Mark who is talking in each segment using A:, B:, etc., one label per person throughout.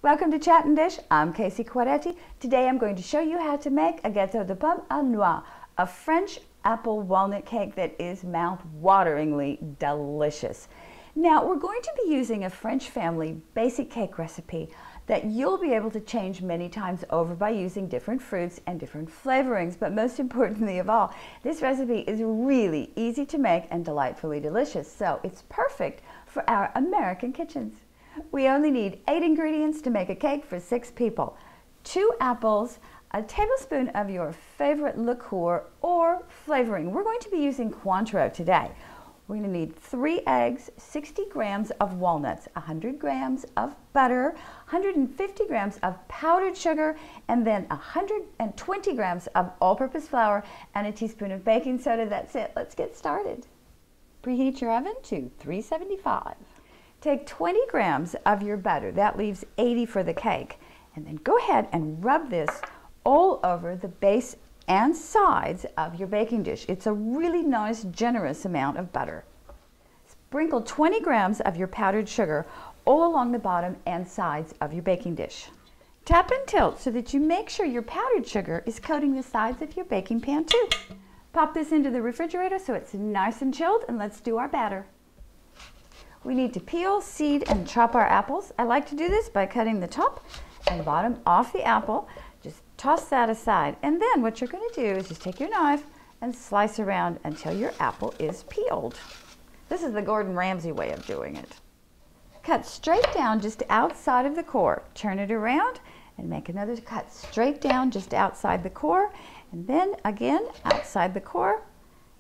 A: Welcome to Chat and Dish. I'm Casey Quaretti. Today I'm going to show you how to make a gâteau de pomme à noix, a French apple walnut cake that is mouth-wateringly delicious. Now we're going to be using a French family basic cake recipe that you'll be able to change many times over by using different fruits and different flavorings. But most importantly of all, this recipe is really easy to make and delightfully delicious. So it's perfect for our American kitchens. We only need 8 ingredients to make a cake for 6 people. 2 apples, a tablespoon of your favorite liqueur or flavoring. We're going to be using Cointreau today. We're going to need 3 eggs, 60 grams of walnuts, 100 grams of butter, 150 grams of powdered sugar, and then 120 grams of all-purpose flour and a teaspoon of baking soda. That's it. Let's get started. Preheat your oven to 375. Take 20 grams of your butter, that leaves 80 for the cake, and then go ahead and rub this all over the base and sides of your baking dish. It's a really nice, generous amount of butter. Sprinkle 20 grams of your powdered sugar all along the bottom and sides of your baking dish. Tap and tilt so that you make sure your powdered sugar is coating the sides of your baking pan too. Pop this into the refrigerator so it's nice and chilled, and let's do our batter. We need to peel, seed, and chop our apples. I like to do this by cutting the top and bottom off the apple. Just toss that aside. And then what you're going to do is just take your knife and slice around until your apple is peeled. This is the Gordon Ramsay way of doing it. Cut straight down just outside of the core. Turn it around and make another cut straight down just outside the core. And then again outside the core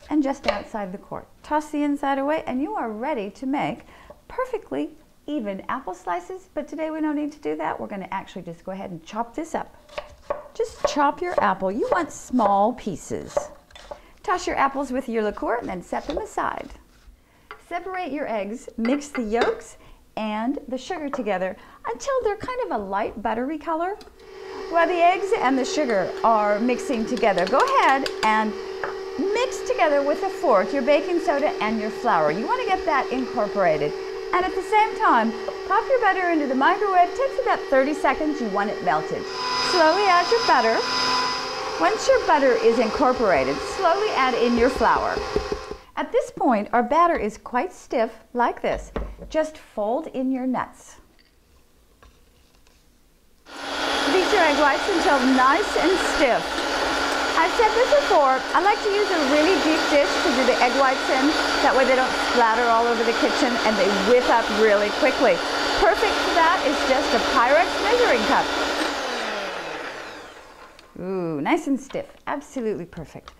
A: and just outside the core. Toss the inside away and you are ready to make perfectly even apple slices. But today we don't need to do that. We're going to actually just go ahead and chop this up. Just chop your apple. You want small pieces. Toss your apples with your liqueur and then set them aside. Separate your eggs, mix the yolks and the sugar together until they're kind of a light buttery color. While the eggs and the sugar are mixing together, go ahead and mix together with a fork your baking soda and your flour. You want to get that incorporated. And at the same time, pop your butter into the microwave. It takes about 30 seconds. You want it melted. Slowly add your butter. Once your butter is incorporated, slowly add in your flour. At this point, our batter is quite stiff, like this. Just fold in your nuts. Beat your egg whites until nice and stiff. I've said this before, I like to use a really deep dish to do the egg whites in. That way they don't splatter all over the kitchen and they whip up really quickly. Perfect for that is just a Pyrex measuring cup. Ooh, nice and stiff. Absolutely perfect.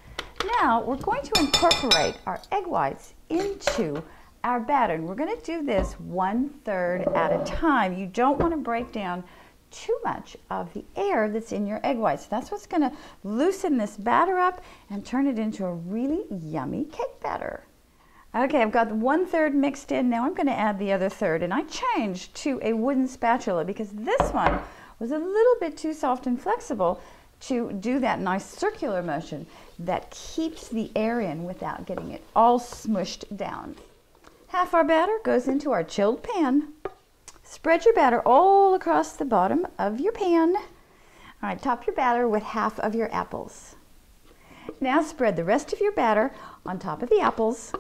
A: Now we're going to incorporate our egg whites into our batter. And we're going to do this 1/3 at a time. You don't want to break down too much of the air that's in your egg whites. That's what's going to loosen this batter up and turn it into a really yummy cake batter. Okay, I've got 1/3 mixed in. Now I'm going to add the other third, and I changed to a wooden spatula because this one was a little bit too soft and flexible to do that nice circular motion that keeps the air in without getting it all smushed down. Half our batter goes into our chilled pan. Spread your batter all across the bottom of your pan. All right, top your batter with half of your apples. Now spread the rest of your batter on top of the apples.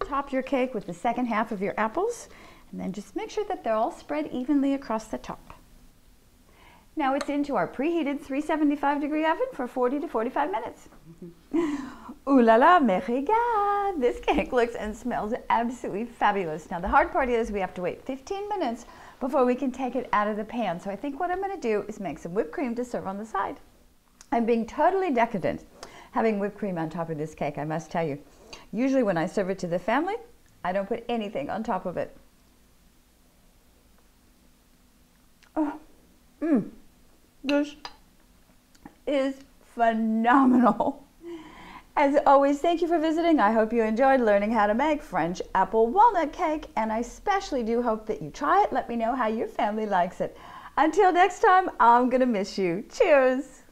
A: Top your cake with the second half of your apples, and then just make sure that they're all spread evenly across the top. Now it's into our preheated 375-degree oven for 40 to 45 minutes. Ooh la la, me regarde! This cake looks and smells absolutely fabulous. Now the hard part is we have to wait 15 minutes before we can take it out of the pan. So I think what I'm going to do is make some whipped cream to serve on the side. I'm being totally decadent having whipped cream on top of this cake, I must tell you. Usually when I serve it to the family, I don't put anything on top of it. Oh, this is phenomenal. As always, thank you for visiting. I hope you enjoyed learning how to make French apple walnut cake, and I especially do hope that you try it. Let me know how your family likes it. Until next time, I'm gonna miss you. Cheers.